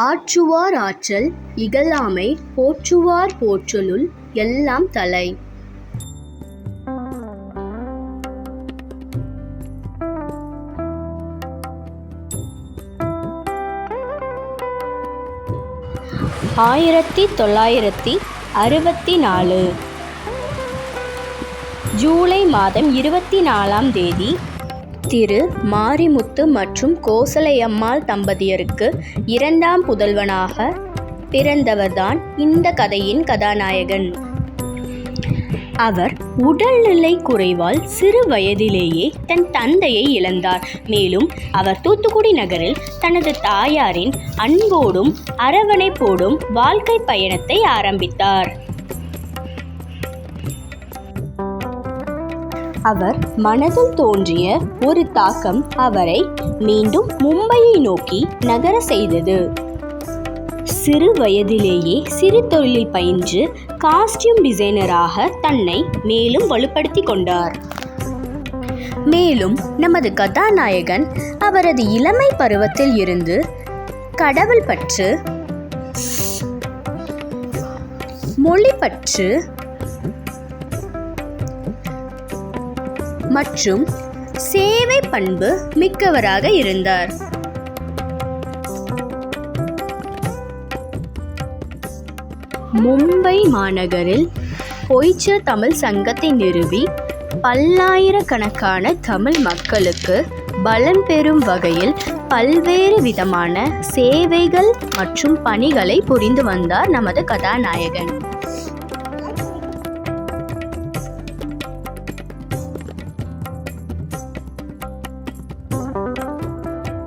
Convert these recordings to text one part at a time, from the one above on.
ஆற்றுவார் ஆற்றல் இகழாமை போற்றுவார் போற்றலுள் எல்லாம் தலை. ஆயிரத்தி 1964 ஜூலை மாதம் 24ஆம் தேதி திரு மாரிமுத்து மற்றும் கோசலையம்மாள் தம்பதியருக்கு 2ஆம் புதல்வனாக பிறந்தவர்தான் இந்த கதையின் கதாநாயகன். அவர் உடல்நிலை குறைவால் சிறு வயதிலேயே தன் தந்தையை இழந்தார். மேலும் அவர் தூத்துக்குடி நகரில் தனது தாயாரின் அன்போடும் அரவணைப்போடும் வாழ்க்கை பயணத்தை ஆரம்பித்தார். அவர் மனதில் தோன்றிய ஒரு தாக்கம் அவரை மீண்டும் மும்பையை நோக்கி நகர செய்தது. சிறு வயதிலேயே சிறு தொழிலில் பயின்று காஸ்டியூம் டிசைனராக தன்னை மேலும் வலுப்படுத்தி கொண்டார். மேலும் நமது கதாநாயகன் அவரது இளமை பருவத்தில் இருந்து கடவுள் பற்று, மொழி பற்று மற்றும் சேவை பண்பு மிக்கவராக இருந்தார். மும்பை மாநகரில் பொய்ச்சர் தமிழ் சங்கத்தை நிறுவி பல்லாயிரக்கணக்கான தமிழ் மக்களுக்கு பலன் பெறும் வகையில் பல்வேறு விதமான சேவைகள் மற்றும் பணிகளை புரிந்து வந்தார் நமது கதாநாயகன்.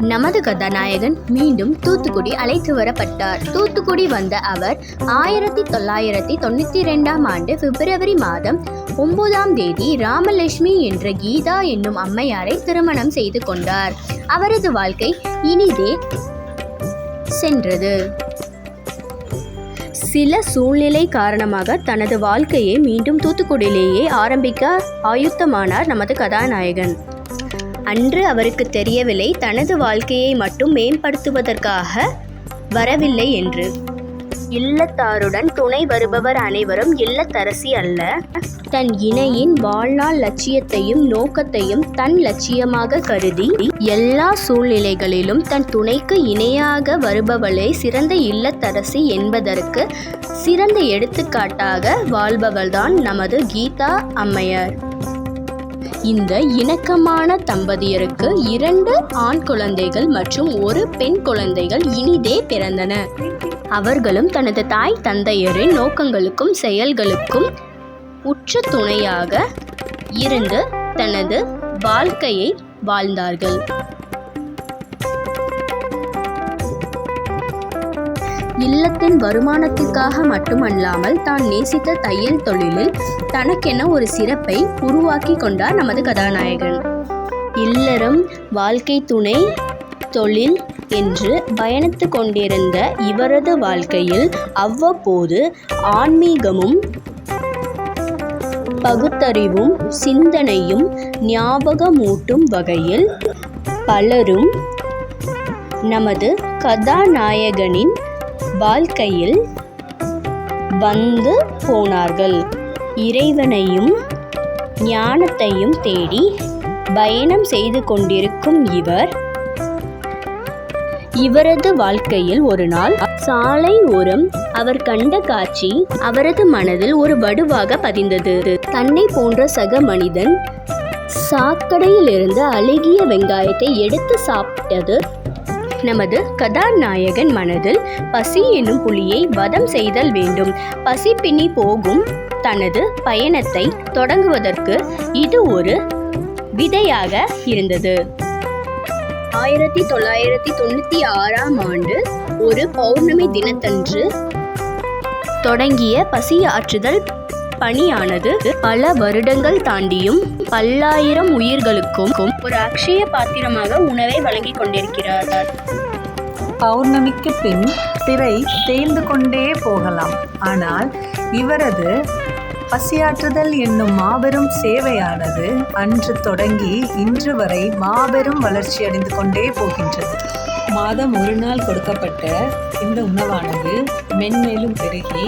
நமது கதாநாயகன் மீண்டும் தூத்துக்குடி அழைத்து வரப்பட்டார். தூத்துக்குடி வந்த அவர் 1992ஆம் ஆண்டு பிப்ரவரி மாதம் 9ஆம் தேதி ராமலட்சுமி என்ற கீதா என்னும் அம்மையாரை திருமணம் செய்து கொண்டார். அவரது வாழ்க்கை இனிதே சென்றது. சில சூழ்நிலை காரணமாக தனது வாழ்க்கையை மீண்டும் தூத்துக்குடியிலேயே ஆரம்பிக்க ஆயுத்தமானார் நமது கதாநாயகன். அன்று அவருக்கு தெரியவில்லை தனது வாழ்க்கையை மட்டும் மேம்படுத்துவதற்காக வரவில்லை என்று. இல்லத்தாருடன் துணை வருபவர் அனைவரும் இல்லத்தரசி அல்ல. தன் இணையின் வாழ்நாள் லட்சியத்தையும் நோக்கத்தையும் தன் லட்சியமாக கருதி எல்லா சூழ்நிலைகளிலும் தன் துணைக்கு இணையாக வருபவளே சிறந்த இல்லத்தரசி என்பதற்கு சிறந்த எடுத்துக்காட்டாக வாழ்பவள்தான் நமது கீதா அம்மையார். இந்த இணக்கமான தம்பதியருக்கு 2 ஆண் குழந்தைகள் மற்றும் 1 பெண் குழந்தைகள் இனிதே பிறந்தன. அவர்களும் தனது தாய் தந்தையரின் நோக்கங்களுக்கும் செயல்களுக்கும் உற்ற துணையாக இருந்து தனது வாழ்க்கையை வாழ்ந்தார்கள். இல்லத்தின் வருமானத்திற்காக மட்டுமல்லாமல் தான் நேசித்த தையல் தொழிலில் தனக்கென ஒரு சிறப்பை உருவாக்கி கொண்டார் நமது கதாநாயகன். இல்லறம், வாழ்க்கை துணை, தொழில் என்று பயணித்து கொண்டிருந்த இவரது வாழ்க்கையில் அவ்வப்போது ஆன்மீகமும் பகுத்தறிவும் சிந்தனையும் ஞாபகமூட்டும் வகையில் பலரும் நமது கதாநாயகனின் வாழ்க்கையில் வந்து போனார்கள். இறைவனையும் ஞானத்தையும் தேடி பயணம் செய்து கொண்டிருக்கும் இவரது வாழ்க்கையில் ஒரு நாள் சாலை ஓரம் அவர் கண்ட காட்சி அவரது மனதில் ஒரு வடுவாக பதிந்தது. தன்னை போன்ற சக மனிதன் சாக்கடையிலிருந்து அழுகிய வெங்காயத்தை எடுத்து சாப்பிட்டது நமது கதாநாயகன் மனதில் பசி என்னும் புலியை வதம் செய்தல் வேண்டும். பசி பின்னி போகும் தனது பயணத்தை தொடங்குவதற்கு இது ஒரு விதையாக இருந்தது. 1996ஆம் ஆண்டு ஒரு பௌர்ணமி தினத்தன்று தொடங்கிய பசியாற்றுதல் பணியானது பல வருடங்கள் தாண்டியும் பல்லாயிரம் உயிர்களுக்கும் ஒரு அக்ஷய பாத்திரமாக உணவை வழங்கி கொண்டிருக்கிறார். பௌர்ணமிக்கு பின் திரை தேய்ந்து கொண்டே போகலாம். ஆனால் இவரது பசியாற்றுதல் என்னும் மாபெரும் சேவையானது அன்று தொடங்கி இன்று வரை மாபெரும் வளர்ச்சி அடைந்து கொண்டே போகின்றது. மாதம் ஒரு நாள் கொடுக்கப்பட்ட இந்த உணவானது மென்மேலும் பெருகி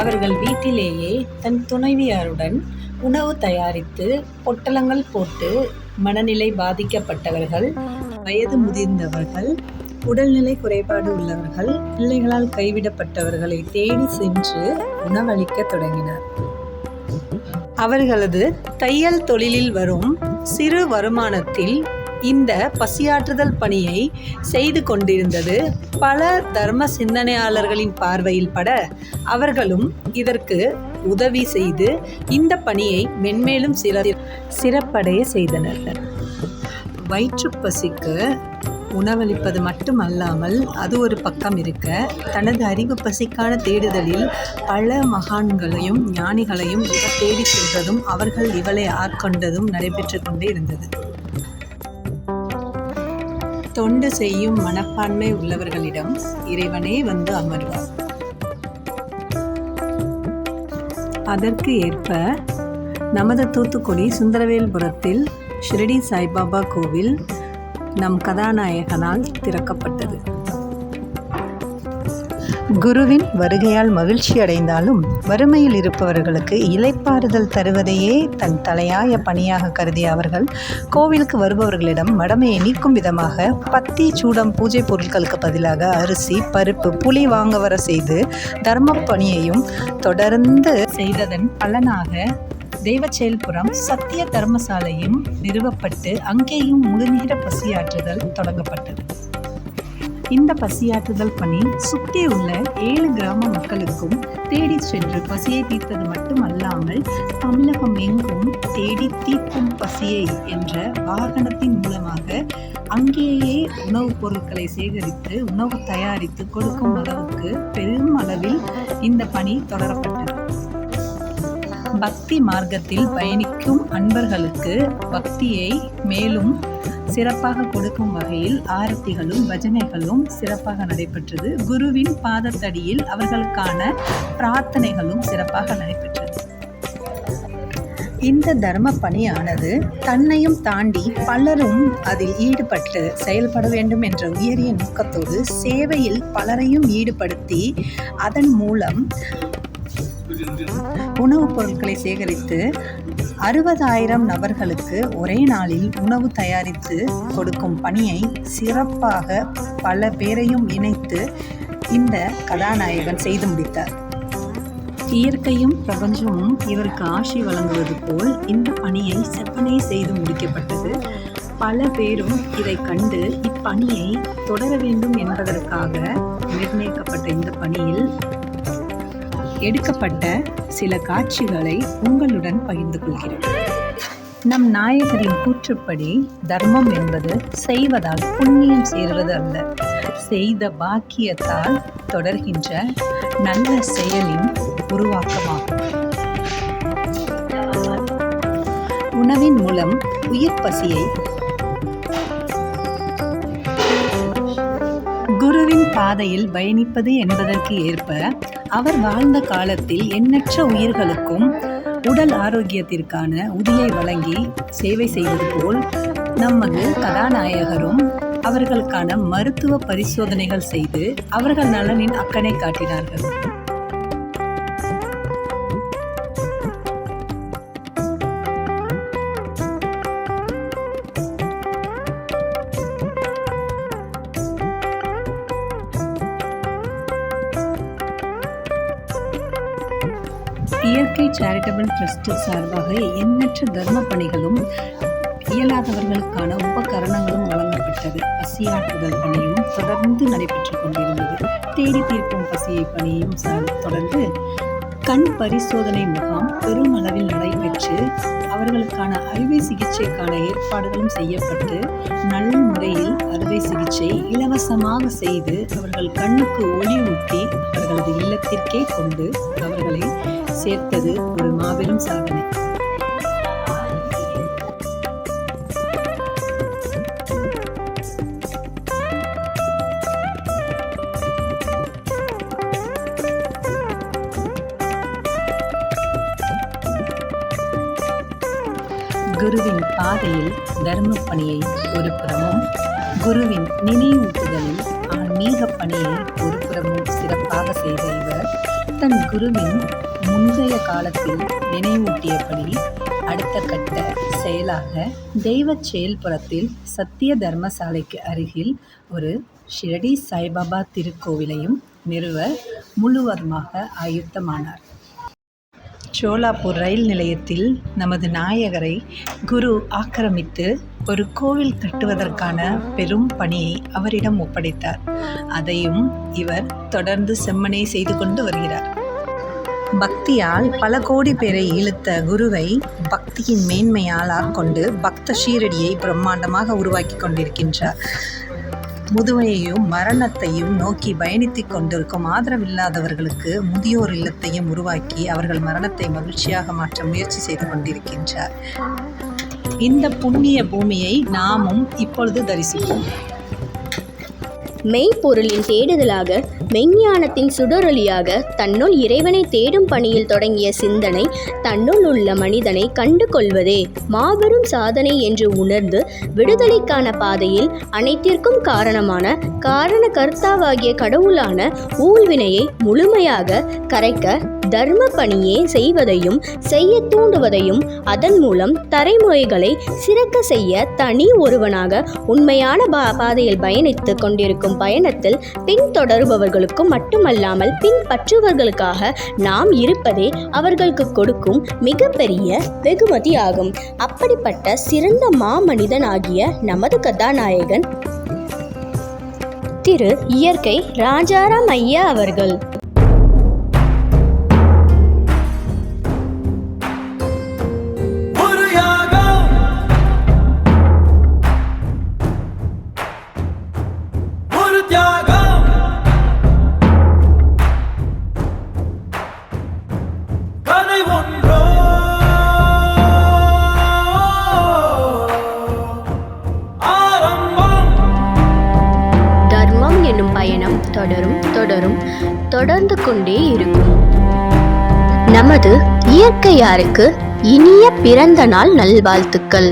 அவர்கள் வீட்டிலேயே தன் துணைவியாருடன் உணவு தயாரித்து பொட்டலங்கள் போட்டு மனநிலை பாதிக்கப்பட்டவர்கள், வயது முதிர்ந்தவர்கள், உடல்நிலை குறைபாடு உள்ளவர்கள், பிள்ளைகளால் கைவிடப்பட்டவர்களை தேடி சென்று உணவளிக்க தொடங்கினார். அவர்களது தையல் தொழிலில் வரும் சிறு வருமானத்தில் இந்த பசியாற்றுதல் பணியை செய்து கொண்டிருந்தது பல தர்ம சிந்தனையாளர்களின் பார்வையில் பட, அவர்களும் இதற்கு உதவி செய்து இந்த பணியை மென்மேலும் சிறப்படைய செய்தனர். வயிற்றுப்பசிக்கு உணவளிப்பது மட்டுமல்லாமல் அது ஒரு பக்கம் இருக்க, தனது அறிவு பசிக்கான தேடுதலில் பல மகான்களையும் ஞானிகளையும் இவர் தேடி சென்றதும் அவர்கள் இவளை ஆட்கொண்டதும் நடைபெற்று கொண்டே இருந்தது. தொண்டு செய்யும் மனப்பான்மை உள்ளவர்களிடம் இறைவனே வந்து அமர்வார். அதற்கு ஏற்ப நமது தூத்துக்குடி சுந்தரவேல்புரத்தில் ஷிரடி சாய்பாபா கோவில் நம் கதாநாயகனால் திறக்கப்பட்டது. குருவின் வருகையால் மகிழ்ச்சி அடைந்தாலும் வறுமையில் இருப்பவர்களுக்கு இளைப்பாறுதல் தருவதையே தன் தலையாய பணியாக கருதிய அவர்கள் கோவிலுக்கு வருபவர்களிடம் மடமையை நீக்கும் விதமாக பத்தி சூடம் பூஜை பொருட்களுக்கு பதிலாக அரிசி, பருப்பு, புளி வாங்க வர செய்து தர்ம பணியையும் தொடர்ந்து செய்ததன் பலனாக தெய்வச்செயல்புரம் சத்திய தர்மசாலையும் நிறுவப்பட்டு அங்கேயும் முழுநேர பசியாற்றுதல் தொடங்கப்பட்டது. இந்த பசியாற்றுதல் பணி சுற்றி உள்ள 7 கிராம மக்களுக்கும் தேடி சென்று பசியை தீர்த்தது மட்டுமல்லாமல் தமிழகம் எங்கும் தேடி தீர்க்கும் பசியை என்ற வாகனத்தின் மூலமாக அங்கேயே உணவுப் பொருட்களை சேகரித்து உணவு தயாரித்து கொடுக்கும் அளவுக்கு பெரும் அளவில் இந்த பணி தொடரப்பட்டது. பக்தி மார்க்கத்தில் பயணிக்கும் அன்பர்களுக்கு பக்தியை மேலும் சிறப்பாக கொடுக்கும் வகையில் ஆரத்திகளும் பஜனைகளும் சிறப்பாக நடைபெற்றது. குருவின் பாதத்தடியில் அவர்களுக்கான பிரார்த்தனைகளும் சிறப்பாக நடைபெற்றது. இந்த தர்ம பணியானது தன்னையும் தாண்டி பலரும் அதில் ஈடுபட்டு செயல்பட வேண்டும் என்ற உயரிய நோக்கத்தோடு சேவையில் பலரையும் ஈடுபடுத்தி அதன் மூலம் உணவுப் பொருட்களை சேகரித்து 60,000 நபர்களுக்கு ஒரே நாளில் உணவு தயாரித்து கொடுக்கும் பணியை சிறப்பாக பல பேரையும் இணைத்து இந்த கதாநாயகன் செய்து முடித்தார். இயற்கையும் பிரபஞ்சமும் இவருக்கு ஆசி வழங்குவது போல் இந்த பணியை செவ்வனே செய்து முடிக்கப்பட்டது. பல பேரும் இதை கண்டு இப்பணியை தொடர வேண்டும் என்பதற்காக நிர்ணயிக்கப்பட்ட இந்த பணியில் எடுக்கப்பட்ட சில காட்சிகளை உங்களுடன் பகிர்ந்து கொள்கிறேன். நம் நாயகரின் கூற்றுப்படி தர்மம் என்பது செய்வதால் புண்ணியம் சேர்வது அல்ல, செய்த பாக்கியத்தால் தொடர்கின்ற நல்ல செயலின் உருவாக்கமாகும். உணவின் மூலம் உயிர் பசியை குருவின் பாதையில் பயணிப்பது என்பதற்கு ஏற்ப அவர் வாழ்ந்த காலத்தில் எண்ணற்ற உயிர்களுக்கும் உடல் ஆரோக்கியத்திற்கான உதியை வழங்கி சேவை செய்வது போல் நமது கதாநாயகரும் அவர்களுக்கான மருத்துவ பரிசோதனைகள் செய்து அவர்கள் நலனின் அக்கறை காட்டினார்கள். இயற்கை சேரிட்டபிள் ட்ரஸ்ட் சார்பாக எண்ணற்ற தர்ம பணிகளும் இயலாதவர்களுக்கான உபகரணங்களும் வழங்கப்பட்டது. பசியாற்றுதல் பணியும் தொடர்ந்து நடைபெற்று கொண்டிருந்தது. தேடி தீர்க்கும் பசியை பணியும் தொடர்ந்து கண் பரிசோதனை முகாம் பெரும் அளவில் நடைபெற்று அவர்களுக்கான அறுவை சிகிச்சைக்கான ஏற்பாடுகளும் செய்யப்பட்டு நல்ல முறையில் அறுவை சிகிச்சை இலவசமாக செய்து அவர்கள் கண்ணுக்கு ஒளி ஊட்டி அவர்களது இல்லத்திற்கே கொண்டு அவர்களை சேர்த்தது ஒரு மாபெரும் சாதனை. குருவின் பாதையில் தர்ம பணியை ஒரு புறமும், குருவின் நினைவூட்டுதலில் ஆன்மீக பணியை ஒரு புறமும் சிறப்பாக செய்த இவர் தன் குருவின் முந்தைய காலத்தில் நினைவூட்டியபடி அடுத்த கட்ட செயலாக தெய்வ செயல்புறத்தில் சத்திய தர்மசாலைக்கு அருகில் ஒரு ஷிரடி சாய்பாபா திருக்கோவிலையும் நிறுவ முழுவதுமாக ஆயுத்தமானார். சோலாப்பூர் ரயில் நிலையத்தில் நமது நாயகரை குரு ஆக்கிரமித்து ஒரு கோவில் கட்டுவதற்கான பெரும் பணியை அவரிடம் ஒப்படைத்தார். அதையும் இவர் தொடர்ந்து செம்மனே செய்து கொண்டு வருகிறார். பக்தியால் பல கோடி பேரை இழுத்த குருவை பக்தியின் மேன்மையால் ஆட்கொண்டு பக்த ஷீரடியை பிரம்மாண்டமாக உருவாக்கி கொண்டிருக்கின்றார். முதுமையையும் மரணத்தையும் நோக்கி பயணித்துக் கொண்டிருக்கும் ஆதரவில்லாதவர்களுக்கு முதியோர் இல்லத்தையும் உருவாக்கி அவர்கள் மரணத்தை மகிழ்ச்சியாக மாற்ற முயற்சி செய்து கொண்டிருக்கின்றார். இந்த புண்ணிய பூமியை நாமும் இப்பொழுது தரிசிப்போம். மெய்ப்பொருளின் தேடுதலாக, மெய்ஞானத்தின் சுடரொளியாக தன்னுள் இறைவனை தேடும் பணியில் தொடங்கிய சிந்தனை தன்னுள் உள்ள மனிதனை கண்டு கொள்வதே மாபெரும் சாதனை என்று உணர்ந்து விடுதலைக்கான பாதையில் அனைத்திற்கும் காரணமான காரண கர்த்தாவாகிய கடவுளான ஊழ்வினையை முழுமையாக கரைக்க தர்ம பணியே செய்வதையும் செய்ய தூண்டுவதையும் அதன் மூலம் தலைமுறைகளை சிறக்க செய்ய தனி ஒருவனாக உண்மையான பாதையில் பயணித்து கொண்டிருக்கும் பயணத்தில் பின்தொடருபவர்களுக்கும் மட்டுமல்லாமல் பின்பற்றுபவர்களுக்காக நாம் இருப்பதே அவர்களுக்கு கொடுக்கும் மிகப்பெரிய வெகுமதி ஆகும். அப்படிப்பட்ட சிறந்த மாமனிதனாகிய நமது கதாநாயகன் திரு இயற்கை ராஜாராம் ஐயா அவர்கள். பயணம் தொடர்ந்து கொண்டே இருக்கும். நமது இயற்கையாருக்கு இனிய பிறந்த நாள் நல்வாழ்த்துக்கள்.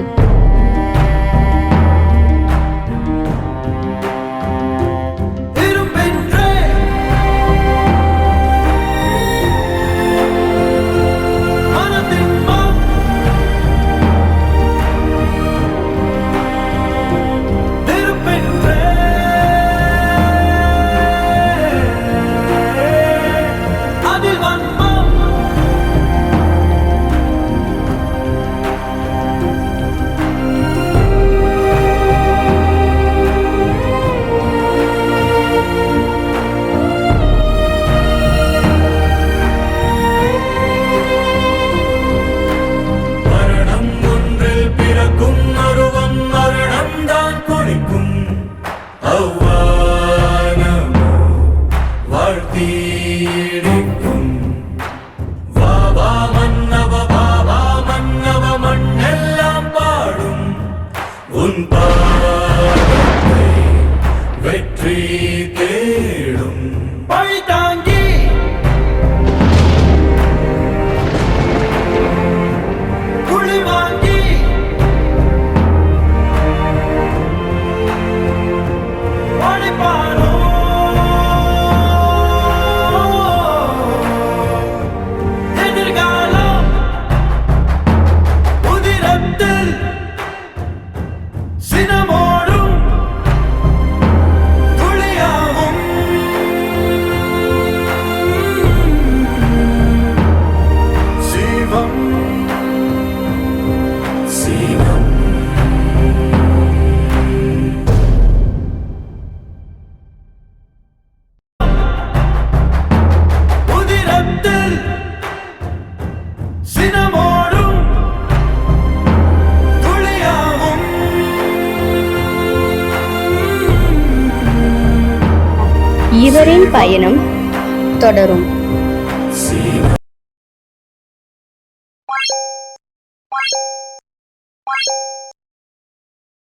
இவரின் பயணம் தொடரும்.